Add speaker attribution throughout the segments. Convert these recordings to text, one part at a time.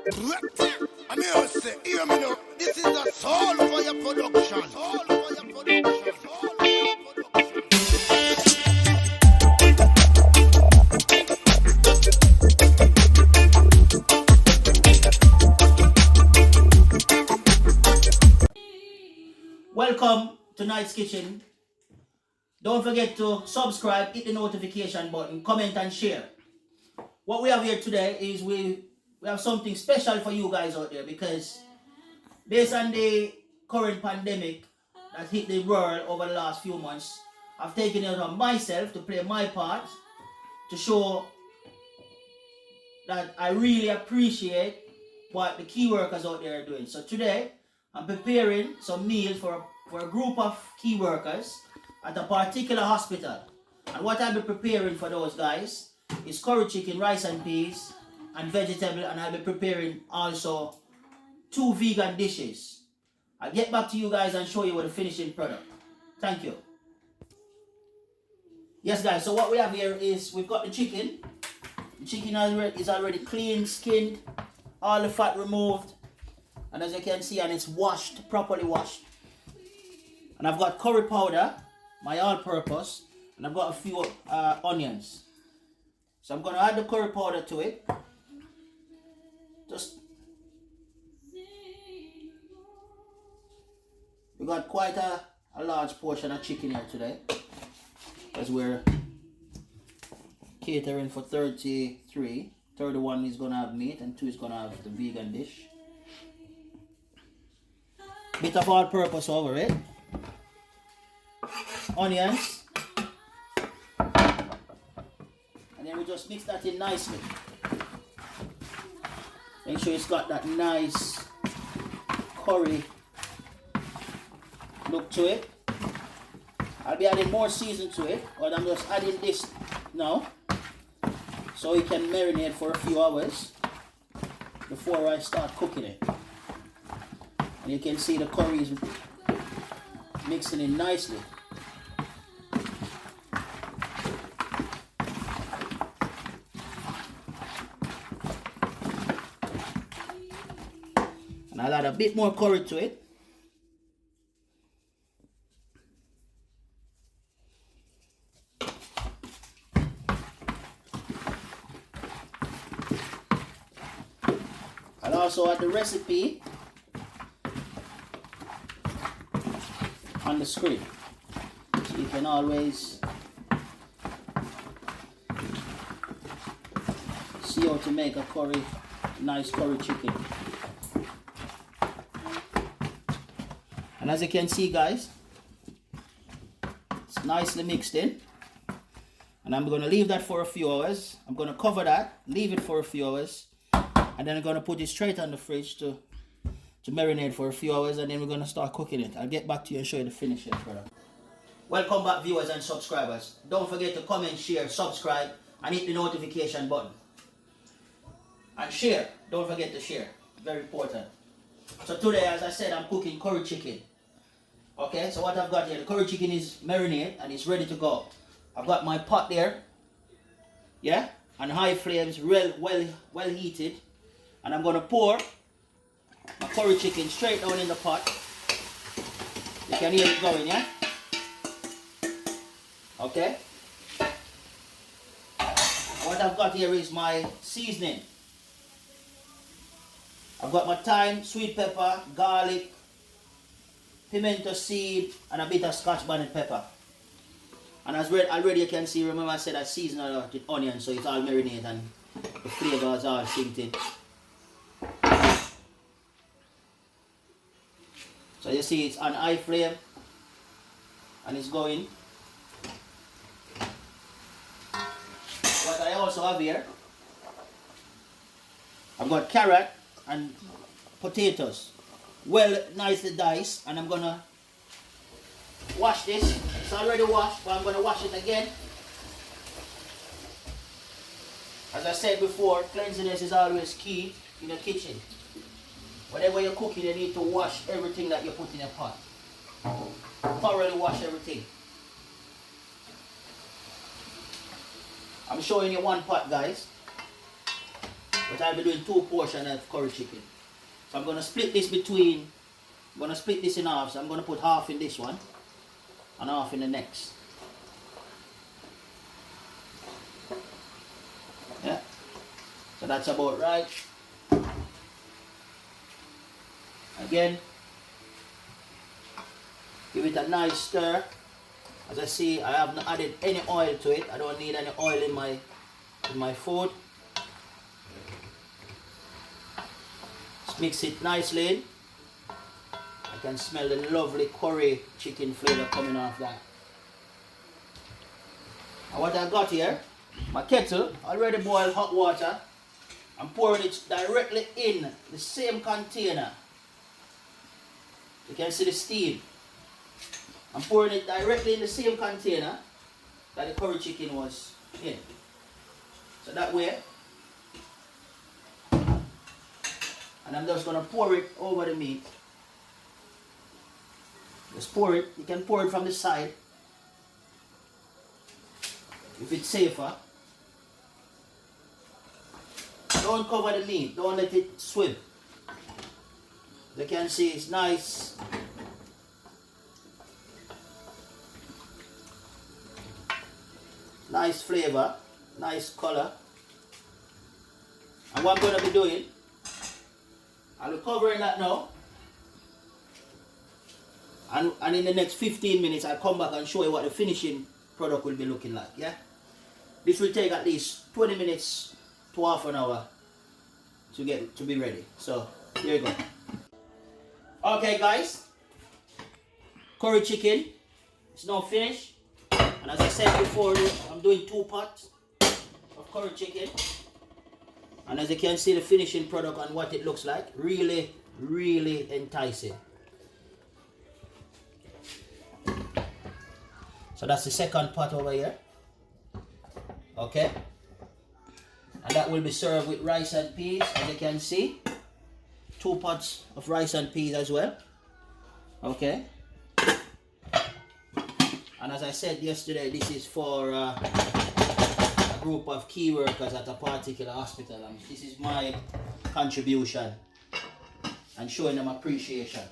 Speaker 1: I mean, I say, hear me now. This is a soul fire production. Soul fire production. Soul fire production.
Speaker 2: Welcome to Night's Kitchen. Don't forget to subscribe, hit the notification button, comment and share. What we have here today is we have something special for you guys out there, because based on the current pandemic that hit the world over the last few months, I've taken it on myself to play my part to show that I really appreciate what the key workers out there are doing. So today, I'm preparing some meals for a group of key workers at a particular hospital. And what I'll be preparing for those guys is curry chicken, rice and peas, and vegetable, and I'll be preparing also 2 vegan dishes. I'll get back to you guys and show you the finishing product. Thank you. Yes guys, so what we have here is we've got the chicken. The chicken is already clean, skinned, all the fat removed, and as you can see, and it's washed, properly washed. And I've got curry powder, my all-purpose, and I've got a few onions. So I'm going to add the curry powder to it. We got quite a large portion of chicken here today, as we're catering for 33. 31 is going to have meat and 2 is going to have the vegan dish. Bit of all-purpose over it. Onions. And then we just mix that in nicely. Make sure it's got that nice curry look to it. I'll be adding more season to it, but I'm just adding this now so it can marinate for a few hours before I start cooking it. And you can see the curry is mixing in nicely. And I'll add a bit more curry to it. I'll also add the recipe on the screen, so you can always see how to make a nice curry chicken. And as you can see guys, it's nicely mixed in, and I'm going to leave that for a few hours. I'm going to cover that, leave it for a few hours, and then I'm going to put it straight on the fridge to marinate for a few hours, and then we're going to start cooking it. I'll get back to you and show you the finishing product. Welcome back viewers and subscribers. Don't forget to comment, share, subscribe, and hit the notification button. And share. Don't forget to share. Very important. So today, as I said, I'm cooking curry chicken. Okay, so what I've got here, the curry chicken is marinated and it's ready to go. I've got my pot there. Yeah, on high flames, well heated. And I'm going to pour my curry chicken straight down in the pot. You can hear it going, yeah? Okay. What I've got here is my seasoning. I've got my thyme, sweet pepper, garlic, pimento seed, and a bit of scotch bonnet pepper. And as already you can see, remember I said I seasoned it with onion, so it's all marinated and the flavor is all synced in. So you see it's on high flame and it's going. What I also have here, I've got carrot and potatoes, well nicely diced, and I'm gonna wash this. It's already washed, but I'm gonna wash it again. As I said before, cleanliness is always key in the kitchen. Whenever you're cooking, you need to wash everything that you put in a pot. Thoroughly wash everything. I'm showing you one pot, guys. But I'll be doing 2 portions of curry chicken. So I'm going to split this between, I'm going to split this in half. So I'm going to put half in this one and half in the next. Yeah. So that's about right. Again, give it a nice stir. As I see, I haven't added any oil to it. I don't need any oil in my food. Just mix it nicely in. I can smell the lovely curry chicken flavor coming off that. And what I got here, my kettle, already boiled hot water. I'm pouring it directly in the same container. You can see the steam. I'm pouring it directly in the same container that the curry chicken was in. So that way, and I'm just going to pour it over the meat. Just pour it. You can pour it from the side if it's safer. Don't cover the meat. Don't let it swim. You can see it's nice. Nice flavor, nice color. And what I'm going to be doing, I'll be covering that now. And in the next 15 minutes, I'll come back and show you what the finishing product will be looking like. Yeah. This will take at least 20 minutes to half an hour to be ready. So here you go. Okay, guys. Curry chicken is now finished. And as I said before, I'm doing 2 pots of curry chicken. And as you can see, the finishing product and what it looks like, really, really enticing. So that's the second pot over here. Okay. And that will be served with rice and peas, as you can see. 2 pots of rice and peas as well. Okay. And as I said yesterday, this is for a group of key workers at a particular hospital. And this is my contribution and showing them appreciation.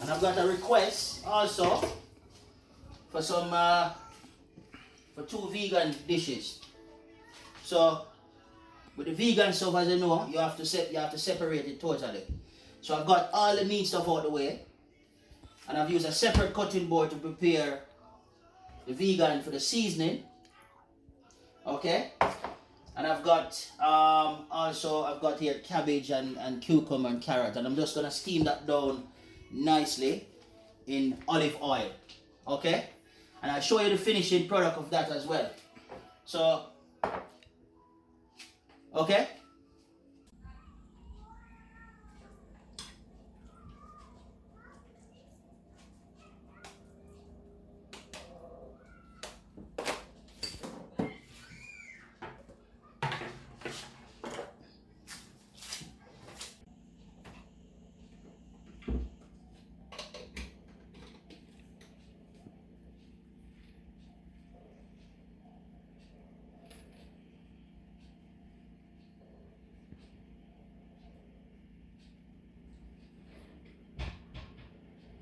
Speaker 2: And I've got a request also for some for 2 vegan dishes. So with the vegan stuff, as you know, you have to separate it totally. So I've got all the meat stuff out the way. And I've used a separate cutting board to prepare the vegan for the seasoning. Okay. And I've got also I've got here cabbage and cucumber and carrot, and I'm just gonna steam that down nicely in olive oil. Okay. And I'll show you the finishing product of that as well. So okay.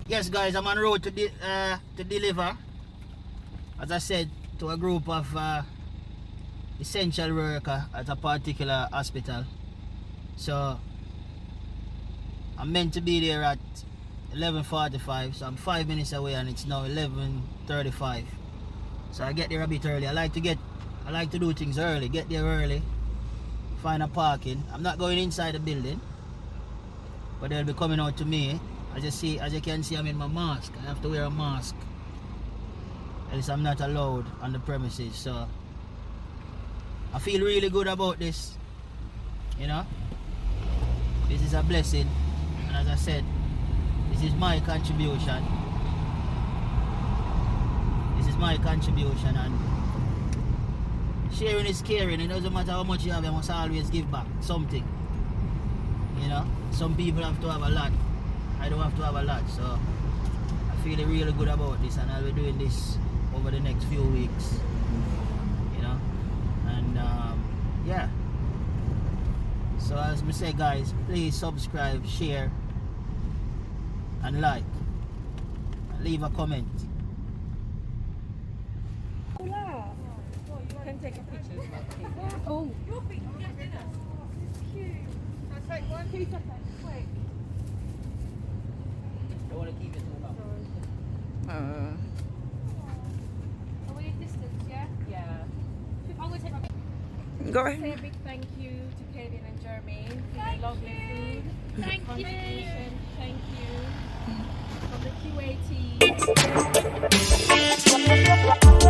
Speaker 2: Yes, guys, I'm on road to deliver, as I said, to a group of essential worker at a particular hospital. So I'm meant to be there at 11:45, so I'm 5 minutes away, and it's now 11:35. So I get there a bit early. I like to do things early. Get there early, find a parking. I'm not going inside the building, but they'll be coming out to me. As you can see, I'm in my mask. I have to wear a mask, else I'm not allowed on the premises. So I feel really good about this. You know, this is a blessing, and as I said, this is my contribution. This is my contribution, and sharing is caring. It doesn't matter how much you have, you must always give back something. You know, some people have to have a lot. I don't have to have a lot, so I feel really good about this, and I'll be doing this over the next few weeks, you know, and yeah, So as we say, guys, please subscribe, share, and like, and leave a comment.
Speaker 3: You can take a picture. Oh, your feet. Cute. I'll take one. 2 seconds. Quick.
Speaker 2: Don't want to keep it too long.
Speaker 3: Are we in distance, yeah? Yeah. I'm going to take my picture.
Speaker 4: Go
Speaker 3: Say
Speaker 4: ahead.
Speaker 3: a big thank you to Kevin and Jeremy for the lovely food. Thank you. Thank you. From the QA team.